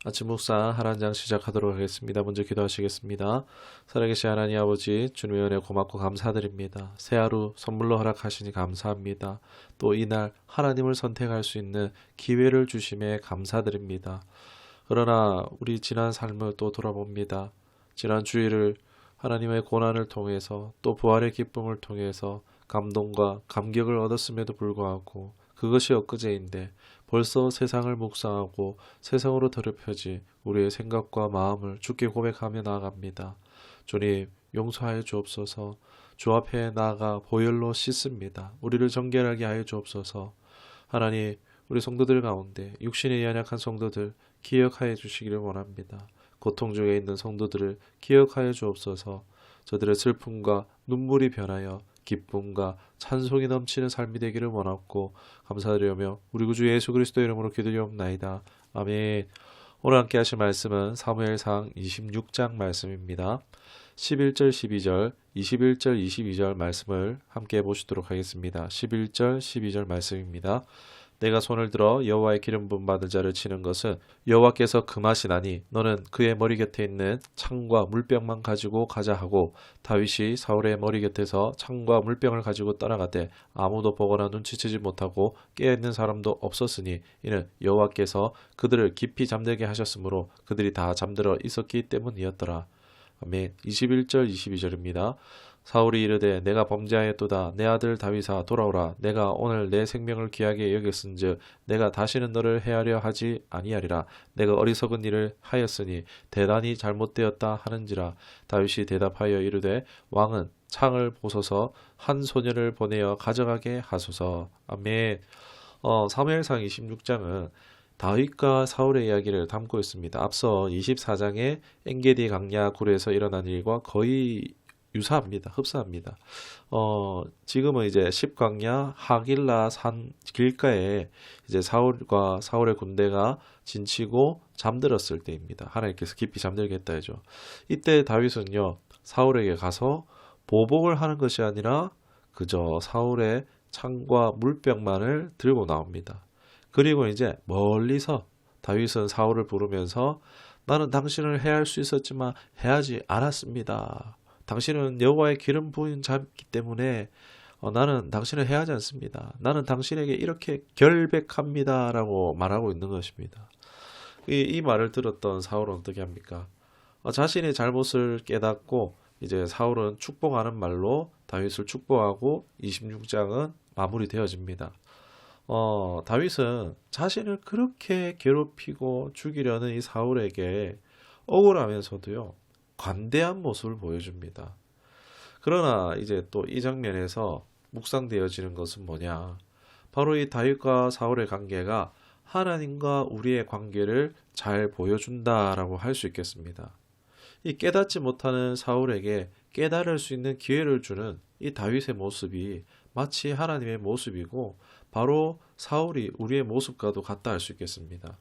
아침 묵상 하란장 시작하도록 하겠습니다. 먼저 기도하시겠습니다. 살아계신 하나님 아버지, 주님의 은혜 고맙고 감사드립니다. 새 하루 선물로 허락하시니 감사합니다. 또 이날 하나님을 선택할 수 있는 기회를 주심에 감사드립니다. 그러나 우리 지난 삶을 또 돌아봅니다. 지난 주일을 하나님의 고난을 통해서 또 부활의 기쁨을 통해서 감동과 감격을 얻었음에도 불구하고 그것이 엊그제인데 벌써 세상을 묵상하고 세상으로 더럽혀지 우리의 생각과 마음을 주께 고백하며 나아갑니다. 주님, 용서하여 주옵소서. 주 앞에 나아가 보혈로 씻습니다. 우리를 정결하게 하여 주옵소서. 하나님, 우리 성도들 가운데 육신에 연약한 성도들 기억하여 주시기를 원합니다. 고통 중에 있는 성도들을 기억하여 주옵소서. 저들의 슬픔과 눈물이 변하여 기쁨과 찬송이 넘치는 삶이 되기를 원하고 감사드리며 우리 구주 예수 그리스도 이름으로 기도드리옵나이다. 아멘. 오늘 함께 하실 말씀은 사무엘상 26장 말씀입니다. 11절 12절 21절 22절 말씀을 함께 보시도록 하겠습니다. 11절 12절 말씀입니다. 내가 손을 들어 여호와의 기름 부음 받은 자를 치는 것은 여호와께서 금하시나니 너는 그의 머리 곁에 있는 창과 물병만 가지고 가자 하고 다윗이 사울의 머리 곁에서 창과 물병을 가지고 떠나가되 아무도 보거나 눈치채지 못하고 깨어있는 사람도 없었으니 이는 여호와께서 그들을 깊이 잠들게 하셨으므로 그들이 다 잠들어 있었기 때문이었더라. 아멘. 21절 22절입니다. 사울이 이르되 내가 범죄하였도다. 내 아들 다윗아 돌아오라. 내가 오늘 내 생명을 귀하게 여겼은즉 내가 다시는 너를 해하려 하지 아니하리라. 내가 어리석은 일을 하였으니 대단히 잘못되었다 하는지라. 다윗이 대답하여 이르되 왕은 창을 보소서 한 소년을 보내어 가져가게 하소서. 아멘. 사무엘상 26장은 다윗과 사울의 이야기를 담고 있습니다. 앞서 24장의 엔게디 강야 굴에서 일어난 일과 거의 유사합니다. 흡사합니다. 지금은 이제 십광야 하길라 산 길가에 이제 사울과 사울의 군대가 진치고 잠들었을 때입니다. 하나님께서 깊이 잠들겠다 해죠. 이때 다윗은요, 사울에게 가서 보복을 하는 것이 아니라 그저 사울의 창과 물병만을 들고 나옵니다. 그리고 이제 멀리서 다윗은 사울을 부르면서 나는 당신을 해할 수 있었지만 해하지 않았습니다. 당신은 여호와의 기름 부은 자이기 때문에 나는 당신을 해하지 않습니다. 나는 당신에게 이렇게 결백합니다. 라고 말하고 있는 것입니다. 이 말을 들었던 사울은 어떻게 합니까? 자신의 잘못을 깨닫고 이제 사울은 축복하는 말로 다윗을 축복하고 26장은 마무리되어집니다. 다윗은 자신을 그렇게 괴롭히고 죽이려는 이 사울에게 억울하면서도요, 관대한 모습을 보여줍니다. 그러나 이제 또 이 장면에서 묵상되어지는 것은 뭐냐? 바로 이 다윗과 사울의 관계가 하나님과 우리의 관계를 잘 보여준다라고 할 수 있겠습니다. 이 깨닫지 못하는 사울에게 깨달을 수 있는 기회를 주는 이 다윗의 모습이 마치 하나님의 모습이고 바로 사울이 우리의 모습과도 같다 할 수 있겠습니다.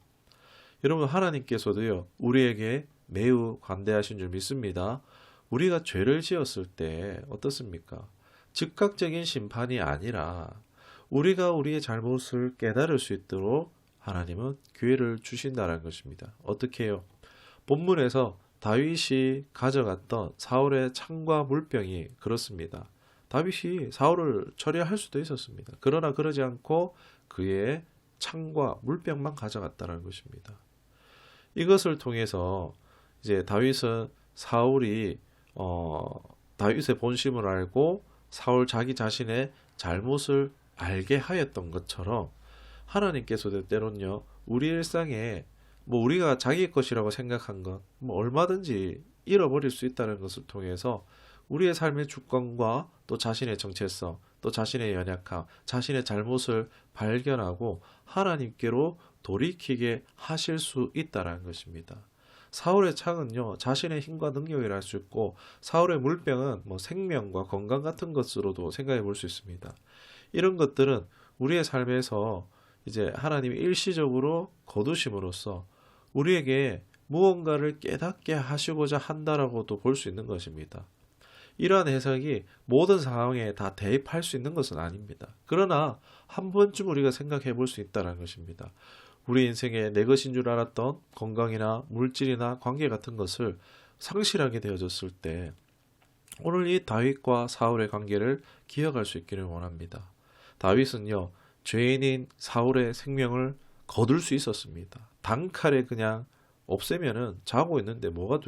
여러분, 하나님께서도요, 우리에게 매우 관대하신 줄 믿습니다. 우리가 죄를 지었을 때 어떻습니까? 즉각적인 심판이 아니라 우리가 우리의 잘못을 깨달을 수 있도록 하나님은 기회를 주신다는 것입니다. 어떻게 해요? 본문에서 다윗이 가져갔던 사울의 창과 물병이 그렇습니다. 다윗이 사울을 처리할 수도 있었습니다. 그러나 그러지 않고 그의 창과 물병만 가져갔다는 것입니다. 이것을 통해서 이제 다윗은 사울이 다윗의 본심을 알고 사울 자기 자신의 잘못을 알게 하였던 것처럼 하나님께서도 때론요, 우리 일상에 우리가 자기 것이라고 생각한 것 얼마든지 잃어버릴 수 있다는 것을 통해서 우리의 삶의 주권과 또 자신의 정체성, 또 자신의 연약함, 자신의 잘못을 발견하고 하나님께로 돌이키게 하실 수 있다는 것입니다. 사울의 창은요, 자신의 힘과 능력이라 할 수 있고 사울의 물병은 생명과 건강 같은 것으로도 생각해 볼 수 있습니다. 이런 것들은 우리의 삶에서 이제 하나님이 일시적으로 거두심으로써 우리에게 무언가를 깨닫게 하시고자 한다라고도 볼 수 있는 것입니다. 이러한 해석이 모든 상황에 다 대입할 수 있는 것은 아닙니다. 그러나 한 번쯤 우리가 생각해 볼 수 있다는 것입니다. 우리 인생에 내 것인 줄 알았던 건강이나 물질이나 관계 같은 것을 상실하게 되어졌을 때 오늘 이 다윗과 사울의 관계를 기억할 수 있기를 원합니다. 다윗은요, 죄인인 사울의 생명을 거둘 수 있었습니다. 단칼에 그냥 없애면은 자고 있는데 뭐가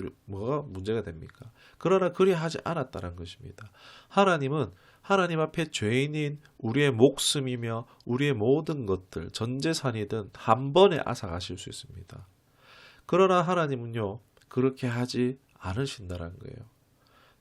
문제가 됩니까? 그러나 그리하지 않았다는 것입니다. 하나님은 하나님 앞에 죄인인 우리의 목숨이며 우리의 모든 것들, 전 재산이든 한 번에 앗아가실 수 있습니다. 그러나 하나님은요, 그렇게 하지 않으신다는 거예요.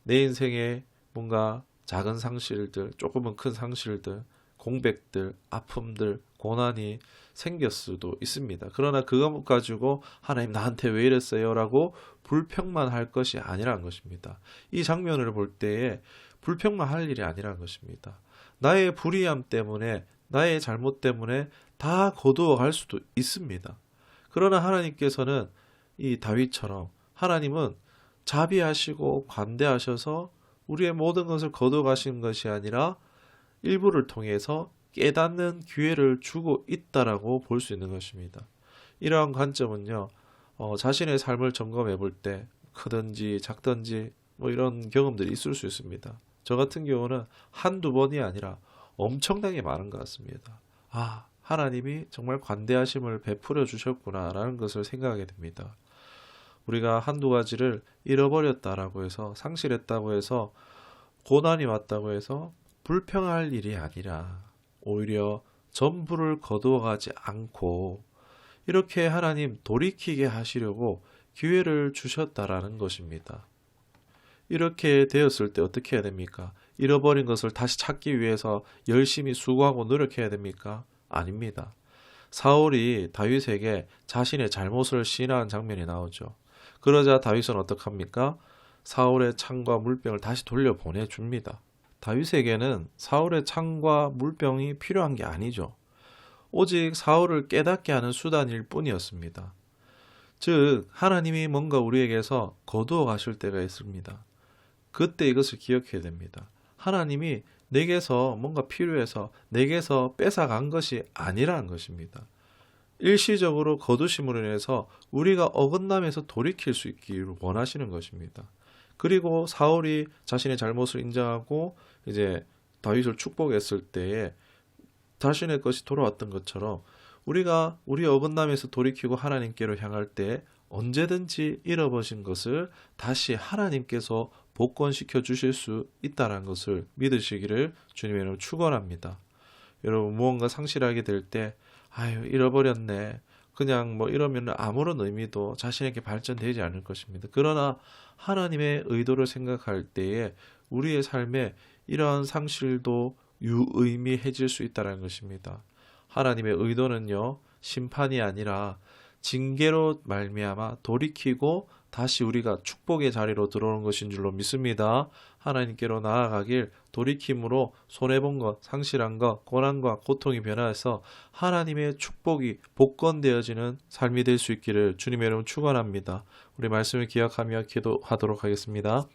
내 인생에 뭔가 작은 상실들, 조금은 큰 상실들, 공백들, 아픔들, 고난이 생겼을 수도 있습니다. 그러나 그것 가지고 하나님 나한테 왜 이랬어요? 라고 불평만 할 것이 아니라는 것입니다. 이 장면을 볼 때에 불평만 할 일이 아니라는 것입니다. 나의 불의함 때문에, 나의 잘못 때문에 다 거두어 갈 수도 있습니다. 그러나 하나님께서는 이 다윗처럼 하나님은 자비하시고 관대하셔서 우리의 모든 것을 거두어 가시는 것이 아니라 일부를 통해서 깨닫는 기회를 주고 있다라고 볼 수 있는 것입니다. 이러한 관점은요, 자신의 삶을 점검해 볼 때 크든지 작든지 뭐 이런 경험들이 있을 수 있습니다. 저 같은 경우는 한두 번이 아니라 엄청나게 많은 것 같습니다. 아, 하나님이 정말 관대하심을 베풀어 주셨구나라는 것을 생각하게 됩니다. 우리가 한두 가지를 잃어버렸다라고 해서, 상실했다고 해서, 고난이 왔다고 해서 불평할 일이 아니라 오히려 전부를 거두어가지 않고 이렇게 하나님 돌이키게 하시려고 기회를 주셨다라는 것입니다. 이렇게 되었을 때 어떻게 해야 됩니까? 잃어버린 것을 다시 찾기 위해서 열심히 수고하고 노력해야 됩니까? 아닙니다. 사울이 다윗에게 자신의 잘못을 시인하는 장면이 나오죠. 그러자 다윗은 어떡합니까? 사울의 창과 물병을 다시 돌려보내줍니다. 다윗에게는 사울의 창과 물병이 필요한 게 아니죠. 오직 사울을 깨닫게 하는 수단일 뿐이었습니다. 즉 하나님이 뭔가 우리에게서 거두어 가실 때가 있습니다. 그때 이것을 기억해야 됩니다. 하나님이 내게서 뭔가 필요해서 내게서 뺏어간 것이 아니라는 것입니다. 일시적으로 거두심으로 인해서 우리가 어긋남에서 돌이킬 수 있기를 원하시는 것입니다. 그리고 사울이 자신의 잘못을 인정하고 이제 다윗을 축복했을 때에 자신의 것이 돌아왔던 것처럼 우리가 우리 어긋남에서 돌이키고 하나님께로 향할 때 언제든지 잃어버린 것을 다시 하나님께서 복권시켜 주실 수 있다는 것을 믿으시기를 주님의 이름으로 축원합니다. 여러분 무언가 상실하게 될 때 아유 잃어버렸네. 그냥 뭐 이러면 아무런 의미도 자신에게 발전되지 않을 것입니다. 그러나 하나님의 의도를 생각할 때에 우리의 삶에 이러한 상실도 유의미해질 수 있다는 것입니다. 하나님의 의도는요 심판이 아니라 징계로 말미암아 돌이키고 다시 우리가 축복의 자리로 들어오는 것인 줄로 믿습니다. 하나님께로 나아가길 돌이킴으로 손해본 것, 상실한 것, 고난과 고통이 변화해서 하나님의 축복이 복권되어지는 삶이 될 수 있기를 주님의 이름으로 축원합니다. 우리 말씀을 기억하며 기도하도록 하겠습니다.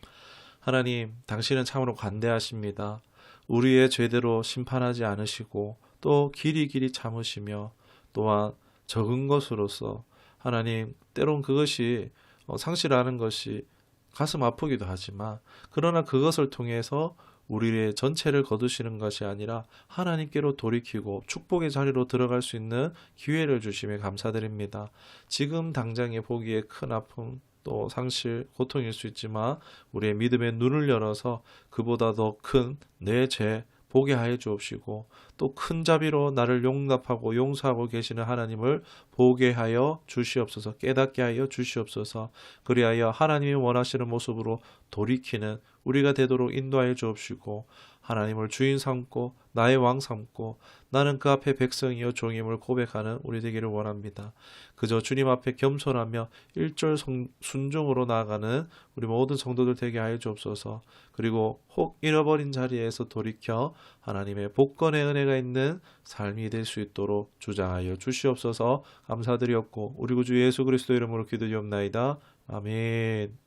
하나님, 당신은 참으로 관대하십니다. 우리의 죄대로 심판하지 않으시고 또 길이 참으시며 또한 적은 것으로서 하나님 때론 그것이 상실하는 것이 가슴 아프기도 하지만 그러나 그것을 통해서 우리의 전체를 거두시는 것이 아니라 하나님께로 돌이키고 축복의 자리로 들어갈 수 있는 기회를 주심에 감사드립니다. 지금 당장에 보기에 큰 아픔 또 상실, 고통일 수 있지만 우리의 믿음의 눈을 열어서 그보다 더 큰 내 죄 보게 하여 주옵시고 또 큰 자비로 나를 용납하고 용서하고 계시는 하나님을 보게 하여 주시옵소서. 깨닫게 하여 주시옵소서. 그리하여 하나님이 원하시는 모습으로 돌이키는 우리가 되도록 인도하여 주옵시고 하나님을 주인 삼고 나의 왕 삼고 나는 그 앞에 백성이요 종임을 고백하는 우리 되기를 원합니다. 그저 주님 앞에 겸손하며 일절 순종으로 나아가는 우리 모든 성도들 되게 하여 주옵소서. 그리고 혹 잃어버린 자리에서 돌이켜 하나님의 복권의 은혜가 있는 삶이 될 수 있도록 주장하여 주시옵소서. 감사드렸고 우리 구주 예수 그리스도 이름으로 기도드리옵나이다. 아멘.